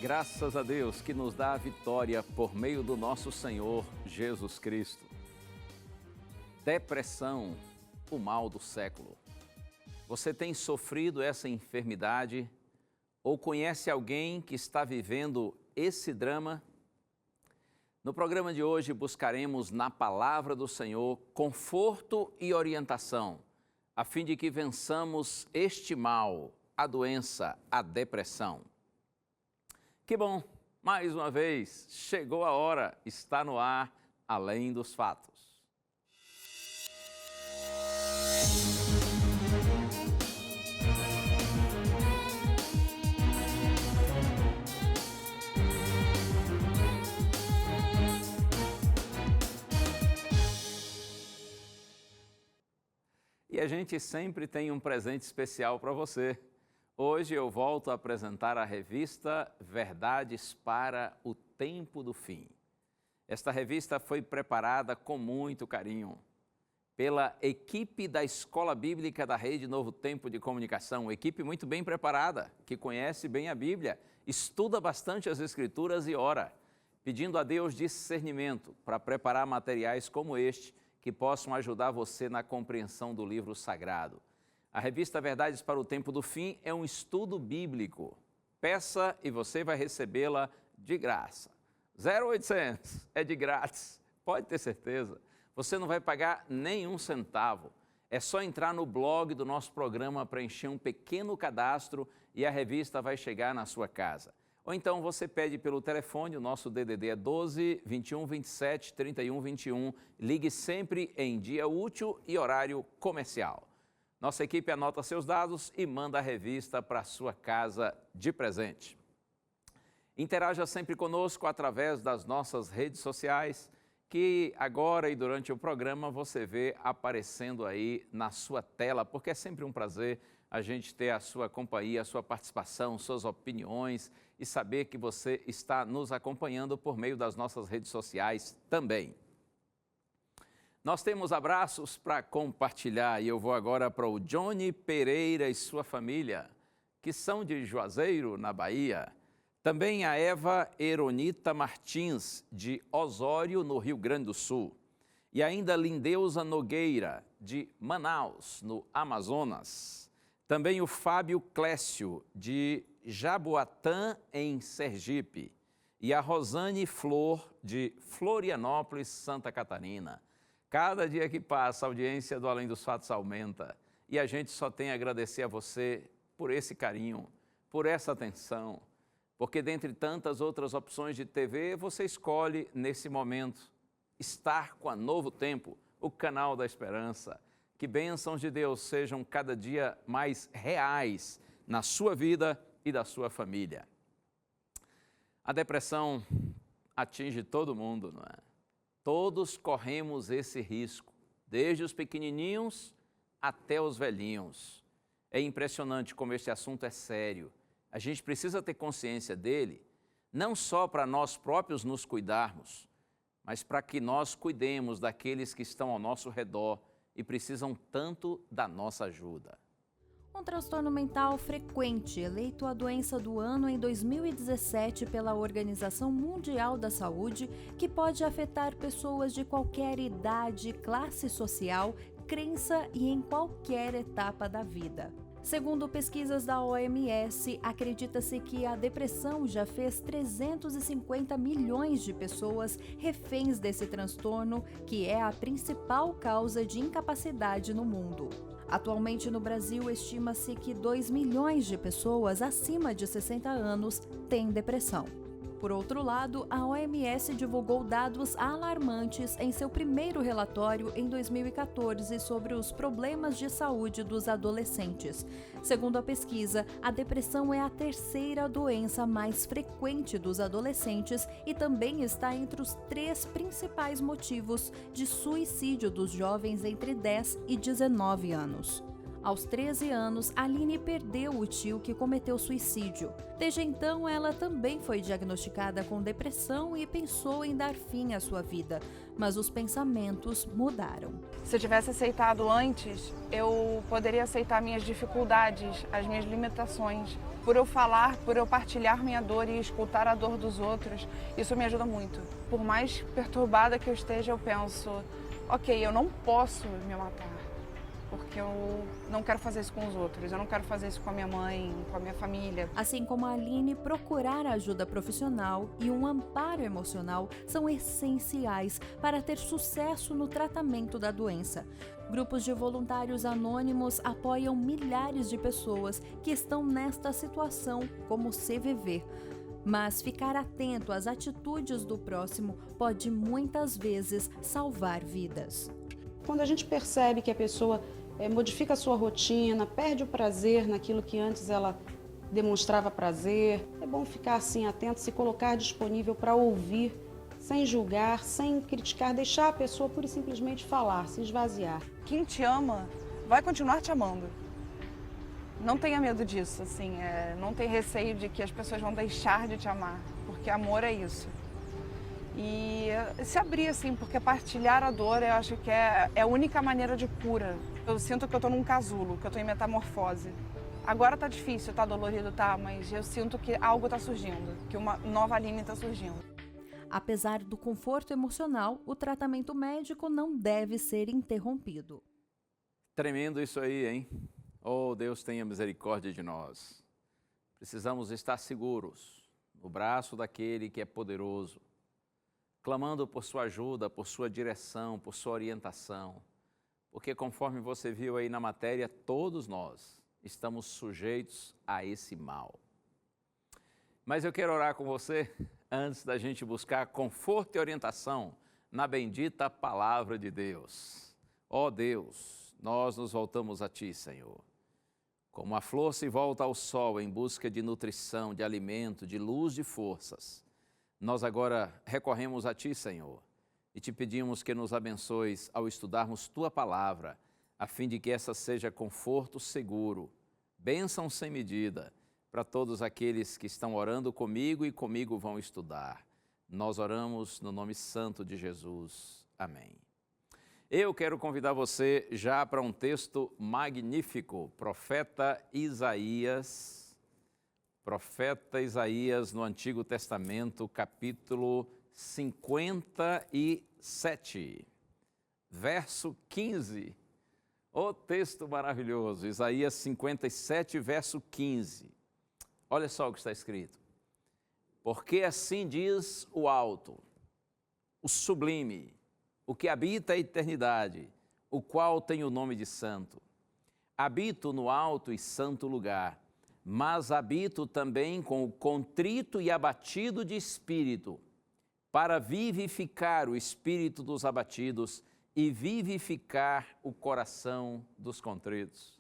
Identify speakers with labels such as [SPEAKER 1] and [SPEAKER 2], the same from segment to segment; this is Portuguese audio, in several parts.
[SPEAKER 1] Graças a Deus que nos dá a vitória por meio do nosso Senhor Jesus Cristo. Depressão, o mal do século. Você tem sofrido essa enfermidade ou conhece alguém que está vivendo esse drama? No programa de hoje buscaremos na palavra do Senhor conforto e orientação, a fim de que vençamos este mal, a doença, a depressão. Que bom, mais uma vez, chegou a hora, está no ar, Além dos Fatos. E a gente sempre tem um presente especial para você. Hoje eu volto a apresentar a revista Verdades para o Tempo do Fim. Esta revista foi preparada com muito carinho pela equipe da Escola Bíblica da Rede Novo Tempo de Comunicação, equipe muito bem preparada, que conhece bem a Bíblia, estuda bastante as Escrituras e ora, pedindo a Deus discernimento para preparar materiais como este, que possam ajudar você na compreensão do livro sagrado. A revista Verdades para o Tempo do Fim é um estudo bíblico. Peça e você vai recebê-la de graça. 0800, é de grátis, pode ter certeza. Você não vai pagar nenhum centavo. É só entrar no blog do nosso programa, preencher um pequeno cadastro e a revista vai chegar na sua casa. Ou então você pede pelo telefone, o nosso DDD é 12 21 27 31 21. Ligue sempre em dia útil e horário comercial. Nossa equipe anota seus dados e manda a revista para a sua casa de presente. Interaja sempre conosco através das nossas redes sociais, que agora e durante o programa você vê aparecendo aí na sua tela, porque é sempre um prazer a gente ter a sua companhia, a sua participação, suas opiniões e saber que você está nos acompanhando por meio das nossas redes sociais também. Nós temos abraços para compartilhar e eu vou agora para o Johnny Pereira e sua família, que são de Juazeiro, na Bahia. Também a Eva Eronita Martins, de Osório, no Rio Grande do Sul. E ainda Lindeusa Nogueira, de Manaus, no Amazonas. Também o Fábio Clécio, de Jaboatã, em Sergipe. E a Rosane Flor, de Florianópolis, Santa Catarina. Cada dia que passa, a audiência do Além dos Fatos aumenta. E a gente só tem a agradecer a você por esse carinho, por essa atenção. Porque dentre tantas outras opções de TV, você escolhe, nesse momento, estar com a Novo Tempo, o canal da esperança. Que bênçãos de Deus sejam cada dia mais reais na sua vida e da sua família. A depressão atinge todo mundo, não é? Todos corremos esse risco, desde os pequenininhos até os velhinhos. É impressionante como este assunto é sério. A gente precisa ter consciência dele, não só para nós próprios nos cuidarmos, mas para que nós cuidemos daqueles que estão ao nosso redor e precisam tanto da nossa ajuda.
[SPEAKER 2] Um transtorno mental frequente, eleito a doença do ano em 2017 pela Organização Mundial da Saúde, que pode afetar pessoas de qualquer idade, classe social, crença e em qualquer etapa da vida. Segundo pesquisas da OMS, acredita-se que a depressão já fez 350 milhões de pessoas reféns desse transtorno, que é a principal causa de incapacidade no mundo. Atualmente no Brasil, estima-se que 2 milhões de pessoas acima de 60 anos têm depressão. Por outro lado, a OMS divulgou dados alarmantes em seu primeiro relatório em 2014 sobre os problemas de saúde dos adolescentes. Segundo a pesquisa, a depressão é a terceira doença mais frequente dos adolescentes e também está entre os 3 principais motivos de suicídio dos jovens entre 10 e 19 anos. Aos 13 anos, Aline perdeu o tio que cometeu suicídio. Desde então, ela também foi diagnosticada com depressão e pensou em dar fim à sua vida, mas os pensamentos mudaram.
[SPEAKER 3] Se eu tivesse aceitado antes, eu poderia aceitar minhas dificuldades, as minhas limitações. Por eu falar, por eu partilhar minha dor e escutar a dor dos outros, isso me ajuda muito. Por mais perturbada que eu esteja, eu penso, ok, eu não posso me matar. Porque eu não quero fazer isso com os outros, eu não quero fazer isso com a minha mãe, com a minha família.
[SPEAKER 2] Assim como a Aline, procurar ajuda profissional e um amparo emocional são essenciais para ter sucesso no tratamento da doença. Grupos de voluntários anônimos apoiam milhares de pessoas que estão nesta situação, como o CVV. Mas ficar atento às atitudes do próximo pode muitas vezes salvar vidas.
[SPEAKER 4] Quando a gente percebe que a pessoa modifica a sua rotina, perde o prazer naquilo que antes ela demonstrava prazer, é bom ficar assim atento, se colocar disponível para ouvir, sem julgar, sem criticar, deixar a pessoa pura e simplesmente falar, se esvaziar.
[SPEAKER 3] Quem te ama vai continuar te amando. Não tenha medo disso, assim, não tenha receio de que as pessoas vão deixar de te amar, porque amor é isso. E se abrir, assim, porque partilhar a dor, eu acho que é a única maneira de cura. Eu sinto que eu tô num casulo, que eu tô em metamorfose. Agora tá difícil, tá dolorido, tá, mas eu sinto que algo tá surgindo, que uma nova Aline tá surgindo.
[SPEAKER 2] Apesar do conforto emocional, o tratamento médico não deve ser interrompido.
[SPEAKER 1] Tremendo isso aí, hein? Oh, Deus tenha misericórdia de nós. Precisamos estar seguros no braço daquele que é poderoso, clamando por sua ajuda, por sua direção, por sua orientação. Porque conforme você viu aí na matéria, todos nós estamos sujeitos a esse mal. Mas eu quero orar com você antes da gente buscar conforto e orientação na bendita palavra de Deus. Ó Deus, nós nos voltamos a Ti, Senhor. Como a flor se volta ao sol em busca de nutrição, de alimento, de luz, de forças, nós agora recorremos a Ti, Senhor, e Te pedimos que nos abençoes ao estudarmos Tua palavra, a fim de que essa seja conforto seguro, bênção sem medida, para todos aqueles que estão orando comigo e comigo vão estudar. Nós oramos no nome santo de Jesus. Amém. Eu quero convidar você já para um texto magnífico, profeta Isaías no Antigo Testamento, capítulo 57, verso 15. O texto maravilhoso, Isaías 57, verso 15. Olha só o que está escrito. Porque assim diz o alto, o sublime, o que habita a eternidade, o qual tem o nome de santo. Habito no alto e santo lugar, mas habito também com o contrito e abatido de espírito, para vivificar o espírito dos abatidos e vivificar o coração dos contritos.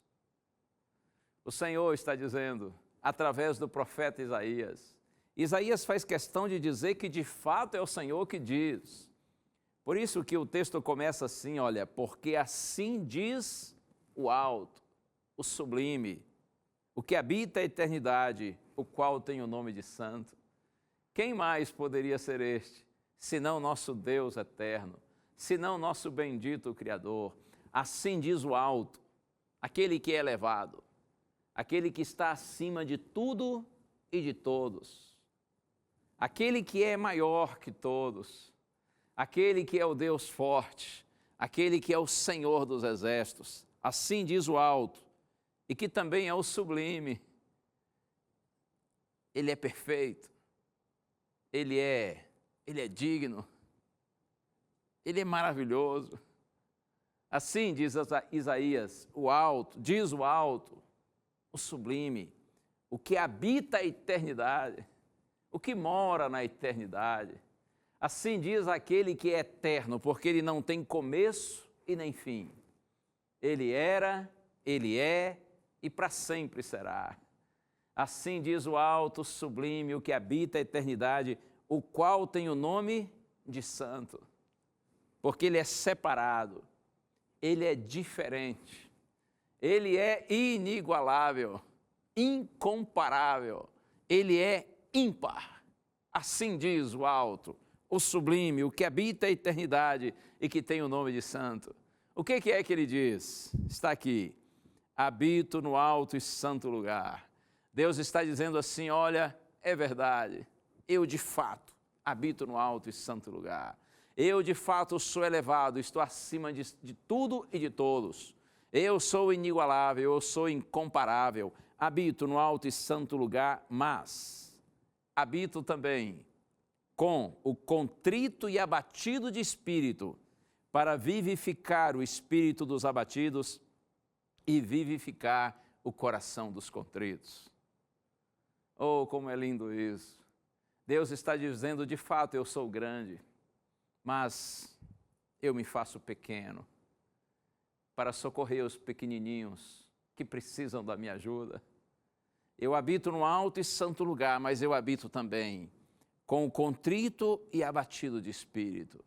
[SPEAKER 1] O Senhor está dizendo, através do profeta Isaías, Isaías faz questão de dizer que de fato é o Senhor que diz. Por isso que o texto começa assim, olha, porque assim diz o alto, o sublime, o que habita a eternidade, o qual tem o nome de santo. Quem mais poderia ser este, senão nosso Deus eterno, senão nosso bendito Criador? Assim diz o alto, aquele que é elevado, aquele que está acima de tudo e de todos, aquele que é maior que todos, aquele que é o Deus forte, aquele que é o Senhor dos exércitos, assim diz o alto, e que também é o sublime. Ele é perfeito, ele é digno, ele é maravilhoso. Assim diz Isaías, o alto, diz o alto, o sublime, o que habita a eternidade, o que mora na eternidade. Assim diz aquele que é eterno, porque ele não tem começo e nem fim. Ele era, ele é e para sempre será. Assim diz o alto, sublime, o que habita a eternidade, o qual tem o nome de santo, porque ele é separado, ele é diferente, Ele é inigualável, incomparável, ele é ímpar. Assim diz o alto, o sublime, o que habita a eternidade e que tem o nome de santo. O que é que ele diz? Está aqui, habito no alto e santo lugar. Deus está dizendo assim, olha, é verdade, eu de fato habito no alto e santo lugar. Eu de fato sou elevado, estou acima de tudo e de todos. Eu sou inigualável, eu sou incomparável, habito no alto e santo lugar, mas habito também com o contrito e abatido de espírito, para vivificar o espírito dos abatidos e vivificar o coração dos contritos. Oh, como é lindo isso! Deus está dizendo, de fato, eu sou grande, mas eu me faço pequeno para socorrer os pequenininhos que precisam da minha ajuda. Eu habito no alto e santo lugar, mas eu habito também com o contrito e abatido de espírito.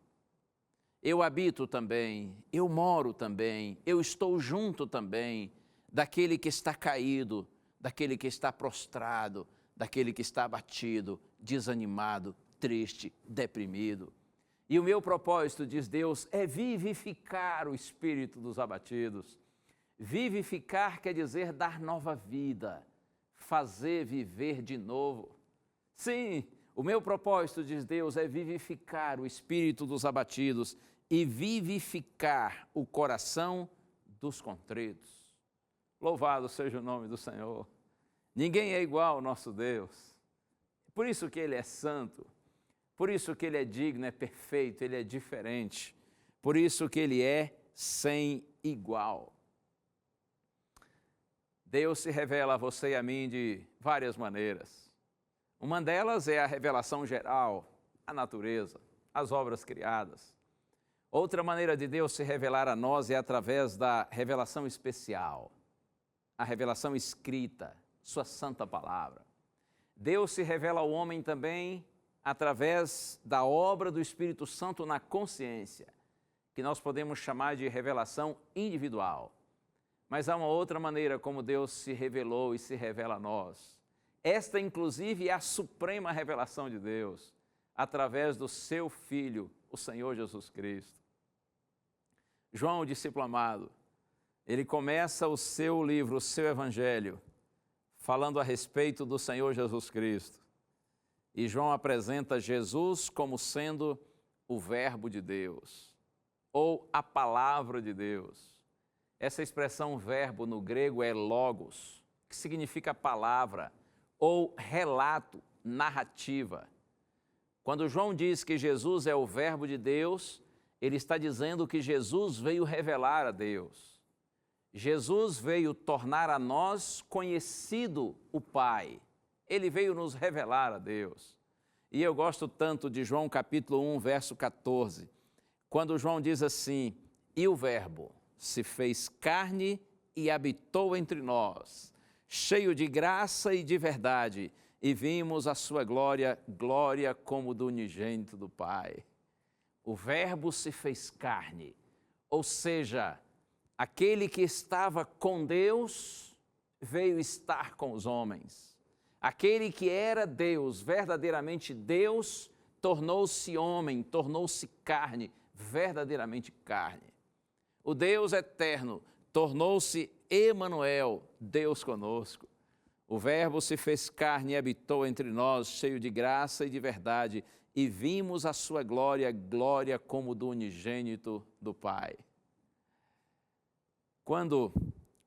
[SPEAKER 1] Eu habito também, eu moro também, eu estou junto também daquele que está caído, daquele que está prostrado, daquele que está abatido, desanimado, triste, deprimido. E o meu propósito, diz Deus, é vivificar o espírito dos abatidos. Vivificar quer dizer dar nova vida, fazer viver de novo. Sim, o meu propósito, diz Deus, é vivificar o espírito dos abatidos e vivificar o coração dos contritos. Louvado seja o nome do Senhor. Ninguém é igual ao nosso Deus. Por isso que Ele é santo, por isso que Ele é digno, é perfeito, Ele é diferente, por isso que Ele é sem igual. Deus se revela a você e a mim de várias maneiras. Uma delas é a revelação geral, a natureza, as obras criadas. Outra maneira de Deus se revelar a nós é através da revelação especial, a revelação escrita, sua santa palavra. Deus se revela ao homem também através da obra do Espírito Santo na consciência, que nós podemos chamar de revelação individual. Mas há uma outra maneira como Deus se revelou e se revela a nós. Esta, inclusive, é a suprema revelação de Deus, através do seu Filho, o Senhor Jesus Cristo. João, o discípulo amado, ele começa o seu livro, o seu Evangelho, falando a respeito do Senhor Jesus Cristo. E João apresenta Jesus como sendo o Verbo de Deus, ou a Palavra de Deus. Essa expressão verbo no grego é logos, que significa palavra, ou relato, narrativa. Quando João diz que Jesus é o Verbo de Deus, ele está dizendo que Jesus veio revelar a Deus. Jesus veio tornar a nós conhecido o Pai. Ele veio nos revelar a Deus. E eu gosto tanto de João capítulo 1, verso 14, quando João diz assim, e o Verbo se fez carne e habitou entre nós, cheio de graça e de verdade, e vimos a sua glória, glória como do unigênito do Pai. O Verbo se fez carne, ou seja, aquele que estava com Deus veio estar com os homens. Aquele que era Deus, verdadeiramente Deus, tornou-se homem, tornou-se carne, verdadeiramente carne. O Deus eterno tornou-se Emanuel, Deus conosco. O Verbo se fez carne e habitou entre nós, cheio de graça e de verdade, e vimos a sua glória, glória como do unigênito do Pai. Quando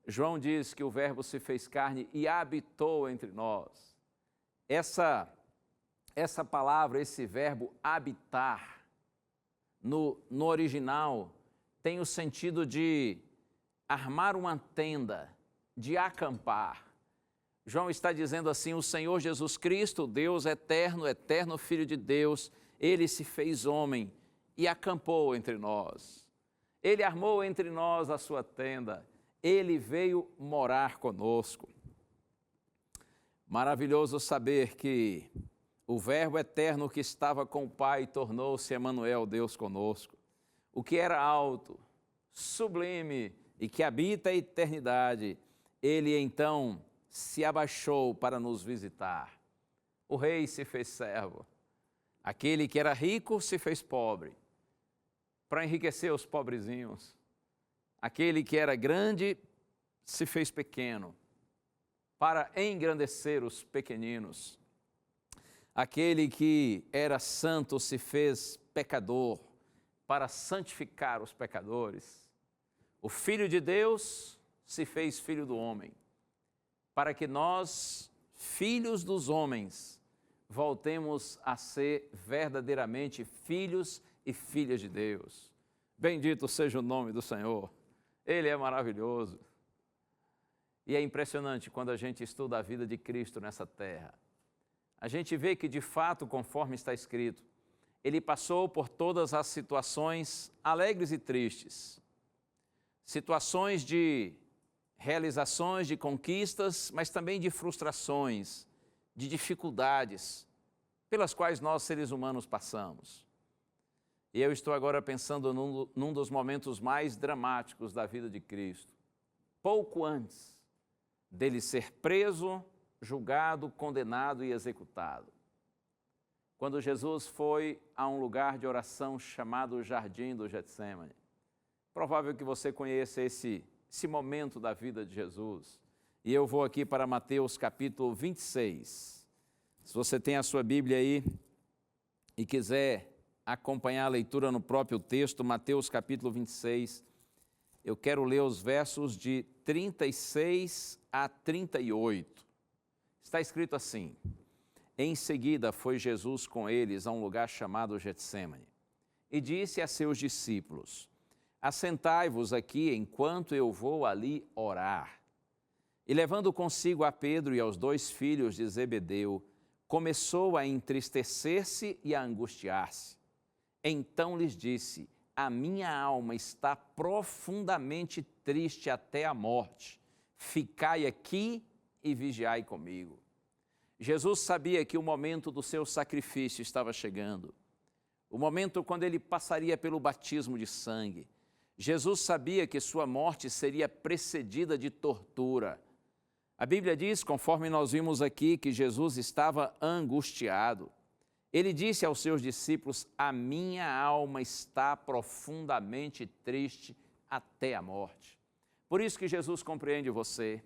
[SPEAKER 1] João diz que o Verbo se fez carne e habitou entre nós, essa palavra, esse verbo habitar, no original, tem o sentido de armar uma tenda, de acampar. João está dizendo assim, o Senhor Jesus Cristo, Deus eterno, eterno Filho de Deus, Ele se fez homem e acampou entre nós. Ele armou entre nós a sua tenda, Ele veio morar conosco. Maravilhoso saber que o Verbo eterno que estava com o Pai tornou-se Emanuel, Deus conosco. O que era alto, sublime, e que habita a eternidade, ele então se abaixou para nos visitar. O rei se fez servo. Aquele que era rico se fez pobre, para enriquecer os pobrezinhos. Aquele que era grande se fez pequeno, para engrandecer os pequeninos. Aquele que era santo se fez pecador, para santificar os pecadores. O Filho de Deus se fez filho do homem, para que nós, filhos dos homens, voltemos a ser verdadeiramente filhos e filhas de Deus. Bendito seja o nome do Senhor. Ele é maravilhoso. E é impressionante quando a gente estuda a vida de Cristo nessa terra. A gente vê que, de fato, conforme está escrito, ele passou por todas as situações alegres e tristes, situações de realizações, de conquistas, mas também de frustrações, de dificuldades pelas quais nós, seres humanos, passamos. E eu estou agora pensando num dos momentos mais dramáticos da vida de Cristo, pouco antes dele ser preso, julgado, condenado e executado. Quando Jesus foi a um lugar de oração chamado Jardim do Getsêmani. Provável que você conheça esse momento da vida de Jesus. E eu vou aqui para Mateus capítulo 26. Se você tem a sua Bíblia aí e quiser acompanhar a leitura no próprio texto, Mateus capítulo 26, eu quero ler os versos de 36 a 38. Está escrito assim: Em seguida foi Jesus com eles a um lugar chamado Getsêmani e disse a seus discípulos: Assentai-vos aqui enquanto eu vou ali orar. E levando consigo a Pedro e aos 2 filhos de Zebedeu, começou a entristecer-se e a angustiar-se. Então lhes disse: A minha alma está profundamente triste até a morte. Ficai aqui e vigiai comigo. Jesus sabia que o momento do seu sacrifício estava chegando. O momento quando ele passaria pelo batismo de sangue. Jesus sabia que sua morte seria precedida de tortura. A Bíblia diz, conforme nós vimos aqui, que Jesus estava angustiado. Ele disse aos seus discípulos: A minha alma está profundamente triste até a morte. Por isso que Jesus compreende você.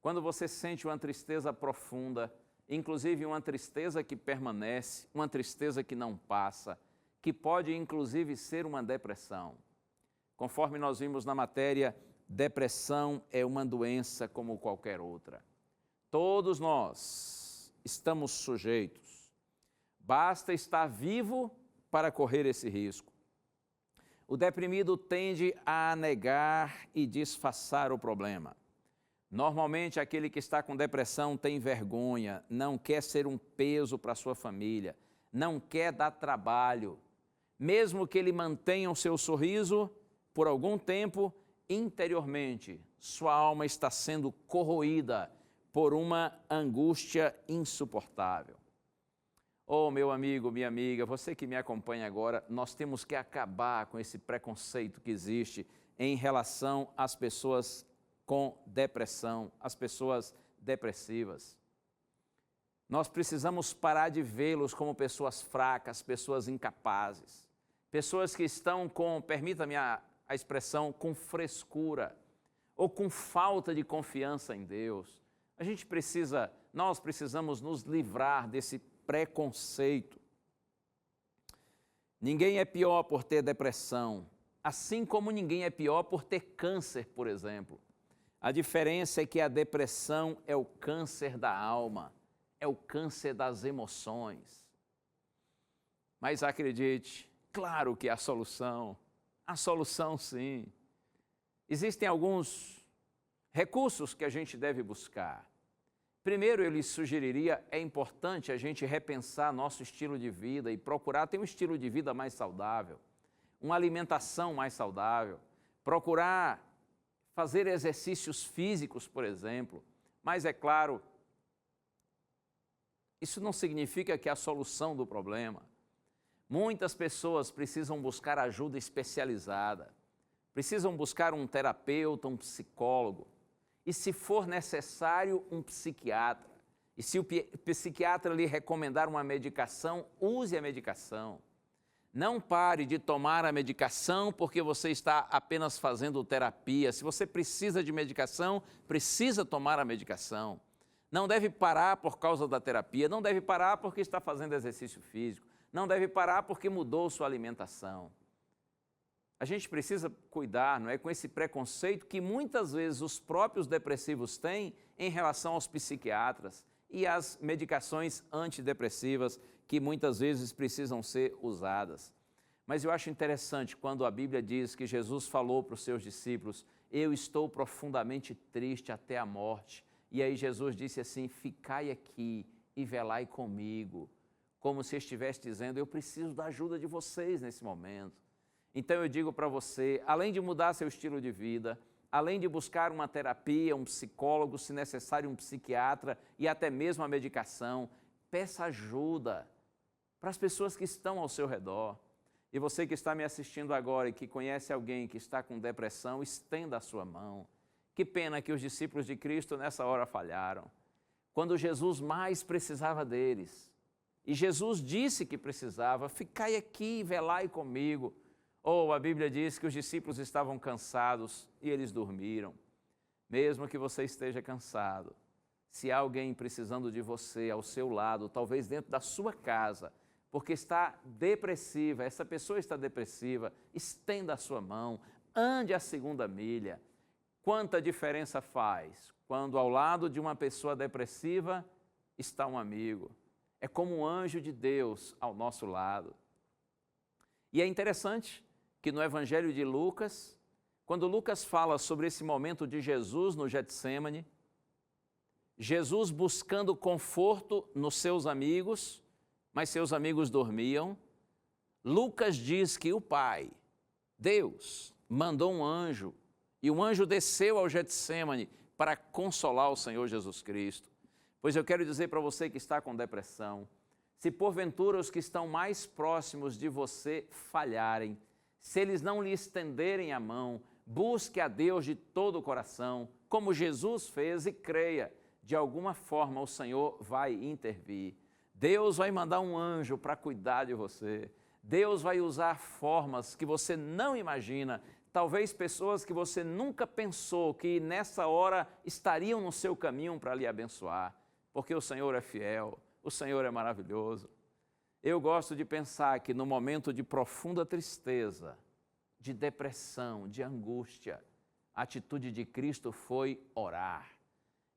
[SPEAKER 1] Quando você sente uma tristeza profunda, inclusive uma tristeza que permanece, uma tristeza que não passa, que pode inclusive ser uma depressão. Conforme nós vimos na matéria, depressão é uma doença como qualquer outra. Todos nós estamos sujeitos. Basta estar vivo para correr esse risco. O deprimido tende a negar e disfarçar o problema. Normalmente, aquele que está com depressão tem vergonha, não quer ser um peso para a sua família, não quer dar trabalho. Mesmo que ele mantenha o seu sorriso, por algum tempo, interiormente, sua alma está sendo corroída por uma angústia insuportável. Oh, meu amigo, minha amiga, você que me acompanha agora, nós temos que acabar com esse preconceito que existe em relação às pessoas com depressão, às pessoas depressivas. Nós precisamos parar de vê-los como pessoas fracas, pessoas incapazes, pessoas que estão com, permita-me a expressão, com frescura ou com falta de confiança em Deus. Nós precisamos nos livrar desse preconceito. Ninguém é pior por ter depressão, assim como ninguém é pior por ter câncer, por exemplo. A diferença é que a depressão é o câncer da alma, é o câncer das emoções. Mas acredite, claro que há solução sim. Existem alguns recursos que a gente deve buscar. Primeiro, eu lhes sugeriria, é importante a gente repensar nosso estilo de vida e procurar ter um estilo de vida mais saudável, uma alimentação mais saudável, procurar fazer exercícios físicos, por exemplo. Mas é claro, isso não significa que é a solução do problema. Muitas pessoas precisam buscar ajuda especializada, precisam buscar um terapeuta, um psicólogo, e se for necessário, um psiquiatra. E se o psiquiatra lhe recomendar uma medicação, use a medicação. Não pare de tomar a medicação porque você está apenas fazendo terapia. Se você precisa de medicação, precisa tomar a medicação. Não deve parar por causa da terapia, não deve parar porque está fazendo exercício físico, não deve parar porque mudou sua alimentação. A gente precisa cuidar, não é, com esse preconceito que muitas vezes os próprios depressivos têm em relação aos psiquiatras e às medicações antidepressivas que muitas vezes precisam ser usadas. Mas eu acho interessante quando a Bíblia diz que Jesus falou para os seus discípulos: eu estou profundamente triste até a morte. E aí Jesus disse assim: ficai aqui e velai comigo, como se estivesse dizendo: eu preciso da ajuda de vocês nesse momento. Então eu digo para você, além de mudar seu estilo de vida, além de buscar uma terapia, um psicólogo, se necessário um psiquiatra e até mesmo a medicação, peça ajuda para as pessoas que estão ao seu redor. E você que está me assistindo agora e que conhece alguém que está com depressão, estenda a sua mão. Que pena que os discípulos de Cristo nessa hora falharam, quando Jesus mais precisava deles. E Jesus disse que precisava: ficai aqui e velai comigo. Ou a Bíblia diz que os discípulos estavam cansados e eles dormiram. Mesmo que você esteja cansado, se há alguém precisando de você ao seu lado, talvez dentro da sua casa, porque está depressiva, essa pessoa está depressiva, estenda a sua mão, ande a segunda milha. Quanta diferença faz quando ao lado de uma pessoa depressiva está um amigo. É como um anjo de Deus ao nosso lado. E é interessante que no Evangelho de Lucas, quando Lucas fala sobre esse momento de Jesus no Getsêmani, Jesus buscando conforto nos seus amigos, mas seus amigos dormiam, Lucas diz que o Pai, Deus, mandou um anjo, e o anjo desceu ao Getsêmani para consolar o Senhor Jesus Cristo. Pois eu quero dizer para você que está com depressão, se porventura os que estão mais próximos de você falharem, se eles não lhe estenderem a mão, busque a Deus de todo o coração, como Jesus fez, e creia, de alguma forma o Senhor vai intervir. Deus vai mandar um anjo para cuidar de você. Deus vai usar formas que você não imagina, talvez pessoas que você nunca pensou que nessa hora estariam no seu caminho para lhe abençoar, porque o Senhor é fiel, o Senhor é maravilhoso. Eu gosto de pensar que no momento de profunda tristeza, de depressão, de angústia, a atitude de Cristo foi orar.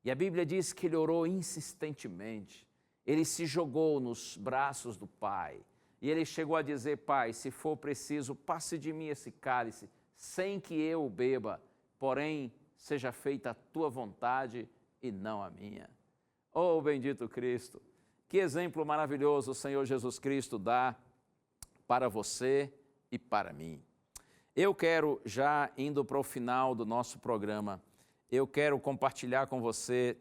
[SPEAKER 1] E a Bíblia diz que ele orou insistentemente, ele se jogou nos braços do Pai. E ele chegou a dizer: Pai, se for preciso, passe de mim esse cálice, sem que eu o beba, porém seja feita a tua vontade e não a minha. Oh, bendito Cristo! Que exemplo maravilhoso o Senhor Jesus Cristo dá para você e para mim. Eu quero, já indo para o final do nosso programa, eu quero compartilhar com você,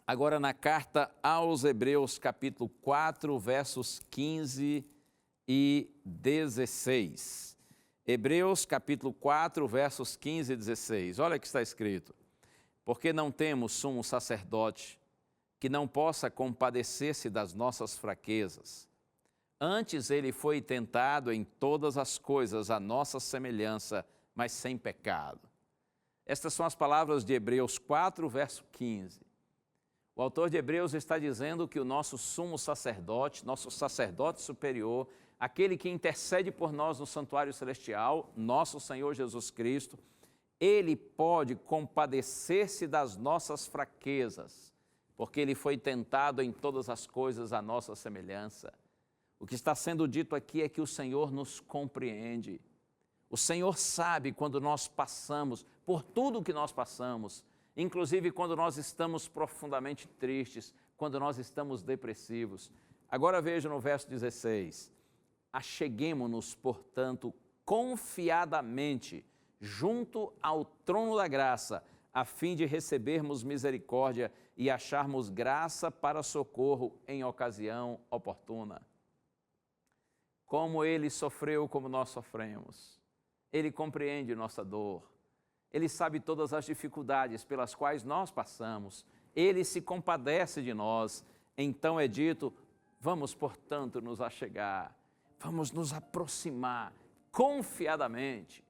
[SPEAKER 1] agora na carta aos Hebreus, capítulo 4, versos 15 e 16. Hebreus, capítulo 4, versos 15 e 16. Olha o que está escrito: porque não temos sumo sacerdote que não possa compadecer-se das nossas fraquezas. Antes ele foi tentado em todas as coisas à nossa semelhança, mas sem pecado. Estas são as palavras de Hebreus 4, verso 15. O autor de Hebreus está dizendo que o nosso sumo sacerdote, nosso sacerdote superior, aquele que intercede por nós no santuário celestial, nosso Senhor Jesus Cristo, ele pode compadecer-se das nossas fraquezas, porque ele foi tentado em todas as coisas à nossa semelhança. O que está sendo dito aqui é que o Senhor nos compreende. O Senhor sabe quando nós passamos por tudo o que nós passamos, inclusive quando nós estamos profundamente tristes, quando nós estamos depressivos. Agora veja no verso 16: acheguemo-nos, portanto, confiadamente junto ao trono da graça, a fim de recebermos misericórdia e acharmos graça para socorro em ocasião oportuna. Como ele sofreu como nós sofremos, Ele compreende nossa dor. Ele sabe todas as dificuldades pelas quais nós passamos. Ele se compadece de nós. Então é dito, vamos, portanto, nos achegar, vamos nos aproximar confiadamente.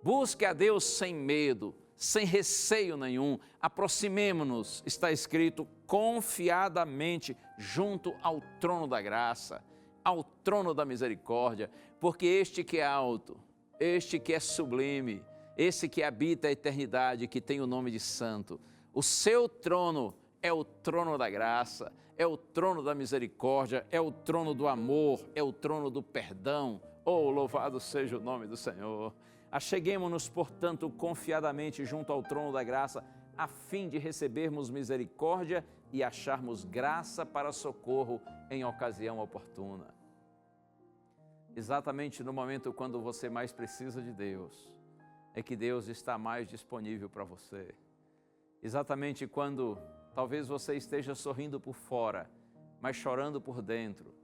[SPEAKER 1] Busque a Deus sem medo, sem receio nenhum. Aproximemo-nos, está escrito, confiadamente junto ao trono da graça, ao trono da misericórdia, porque este que é alto, este que é sublime, esse que habita a eternidade, que tem o nome de santo, o seu trono é o trono da graça, é o trono da misericórdia, é o trono do amor, é o trono do perdão. Oh, louvado seja o nome do Senhor. Acheguemo-nos, portanto, confiadamente junto ao trono da graça, a fim de recebermos misericórdia e acharmos graça para socorro em ocasião oportuna. Exatamente no momento quando você mais precisa de Deus, é que Deus está mais disponível para você. Exatamente quando talvez você esteja sorrindo por fora, mas chorando por dentro,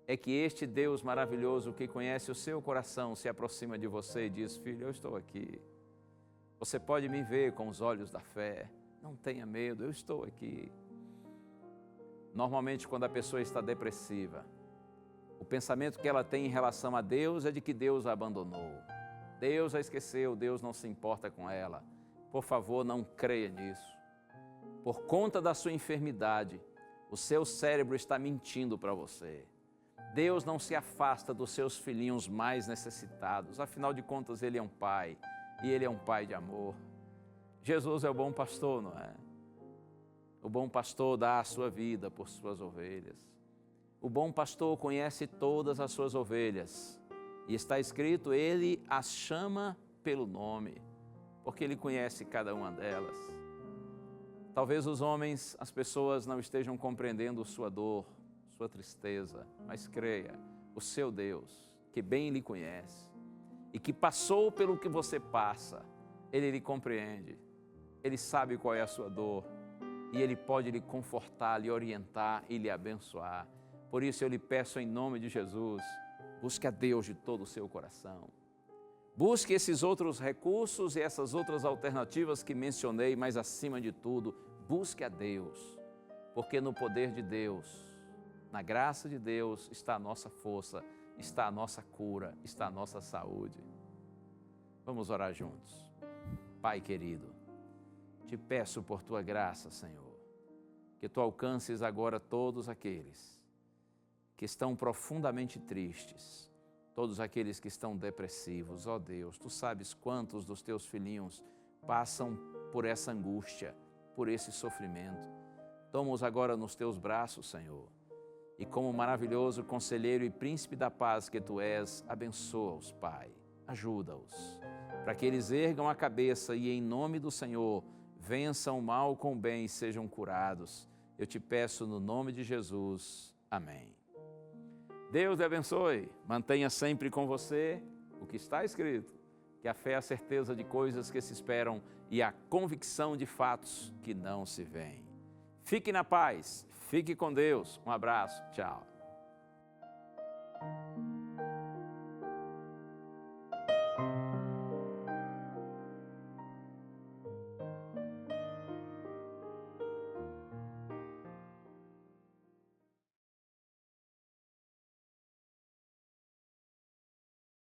[SPEAKER 1] é que este Deus maravilhoso que conhece o seu coração se aproxima de você e diz, filho, eu estou aqui. Você pode me ver com os olhos da fé, não tenha medo, eu estou aqui. Normalmente quando a pessoa está depressiva, o pensamento que ela tem em relação a Deus é de que Deus a abandonou. Deus a esqueceu, Deus não se importa com ela. Por favor, não creia nisso. Por conta da sua enfermidade, o seu cérebro está mentindo para você. Deus não se afasta dos seus filhinhos mais necessitados. Afinal de contas, Ele é um pai, e Ele é um pai de amor. Jesus é o bom pastor, não é? O bom pastor dá a sua vida por suas ovelhas. O bom pastor conhece todas as suas ovelhas. E está escrito, Ele as chama pelo nome, porque Ele conhece cada uma delas. Talvez os homens, as pessoas não estejam compreendendo sua dor, sua tristeza, mas creia, o seu Deus, que bem lhe conhece e que passou pelo que você passa, Ele lhe compreende, Ele sabe qual é a sua dor e Ele pode lhe confortar, lhe orientar e lhe abençoar. Por isso eu lhe peço em nome de Jesus, busque a Deus de todo o seu coração. Busque esses outros recursos e essas outras alternativas que mencionei, mas acima de tudo, busque a Deus, porque no poder de Deus, na graça de Deus está a nossa força, está a nossa cura, está a nossa saúde. Vamos orar juntos. Pai querido, te peço por tua graça, Senhor, que tu alcances agora todos aqueles que estão profundamente tristes, todos aqueles que estão depressivos. Ó Deus, tu sabes quantos dos teus filhinhos passam por essa angústia, por esse sofrimento. Toma-os agora nos teus braços, Senhor, e como maravilhoso conselheiro e príncipe da paz que tu és, abençoa-os, Pai, ajuda-os, para que eles ergam a cabeça e em nome do Senhor vençam o mal com o bem e sejam curados. Eu te peço no nome de Jesus. Amém. Deus lhe abençoe, mantenha sempre com você o que está escrito, que a fé é a certeza de coisas que se esperam e a convicção de fatos que não se veem. Fique na paz, fique com Deus, um abraço, tchau.